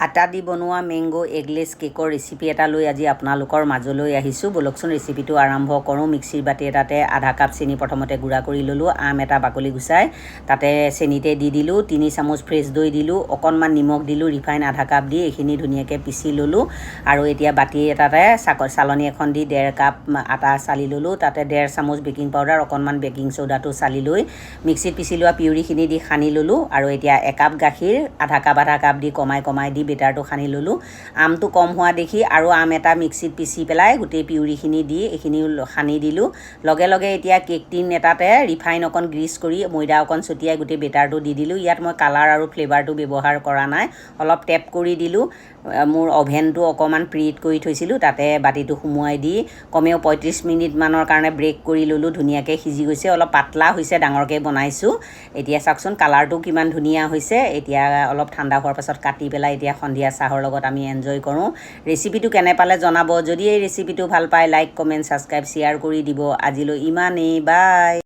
আটা দি বনোৱা mango eggless কেকৰ ৰেচিপি এটা লৈ আজি আপোনালোকৰ মাজলৈ আহিছোঁ। বলকচোন ৰেচিপিটো আৰম্ভ কৰোঁ। মিক্সিৰ বাতি এটাতে আধা কাপ চেনি প্ৰথমতে গুড়া কৰি ল'লোঁ। আম এটা বাকলি গুচাই তাতে চেনিতে দি দিলোঁ। 3 চামুচ ফ্ৰেছ দৈ দিলোঁ। অকণমান নিমখ দিলোঁ। ৰিফাইন আধা কাপ দি এইখিনি ধুনীয়াকৈ পিচি ল'লোঁ। আৰু এতিয়া বাতি এটাতে চালনী এখন দি 1.5 কাপ আটা চালি ল'লোঁ। তাতে 1.5 চামুচ বেকিং পাউডাৰ, অকণমান বেকিং চ'ডাটো চালি লৈ মিক্সিত পিচি লোৱা পিউৰিখিনি দি সানি ল'লোঁ। আৰু এতিয়া 1 কাপ গাখীৰ আধা কাপ দি কমাই দি বেটাৰটো সানি ল'লোঁ। আমটো কম হোৱা দেখি আৰু আম এটা মিক্সিত পিচি পেলাই গোটেই পিউৰিখিনি দি এইখিনি সানি দিলোঁ। লগে লগে এতিয়া কেক টিন এটাতে ৰিফাইন অকণ গ্ৰীজ কৰি ময়দা অকণ ছটিয়াই গোটেই বেটাৰটো দি দিলোঁ। ইয়াত মই কালাৰ আৰু ফ্লেভাৰটো ব্যৱহাৰ কৰা নাই, অলপ টেপ কৰি দিলোঁ। মোৰ অভেনটো অকণমান প্ৰিহিট কৰি থৈছিলোঁ, তাতে বাতিটো সুমুৱাই দি কমেও 35 মিনিটমানৰ কাৰণে ব্ৰেক কৰি ল'লোঁ। ধুনীয়াকৈ সিজি গৈছে, অলপ পাতলা হৈছে, ডাঙৰকৈ বনাইছোঁ। এতিয়া চাওকচোন কালাৰটো কিমান ধুনীয়া হৈছে। এতিয়া অলপ ঠাণ্ডা হোৱাৰ পাছত কাটি পেলাই এতিয়া সন্ধিয়া চাহৰ লগত আমি এনজয় কৰোঁ। ৰেচিপিটো কেনে পালে জনাব। যদি এই ৰেচিপিটো ভাল পায় লাইক, কমেণ্ট, ছাবস্ক্ৰাইব, শ্বেয়াৰ কৰি দিব। আজিলৈ ইমানেই, বাই।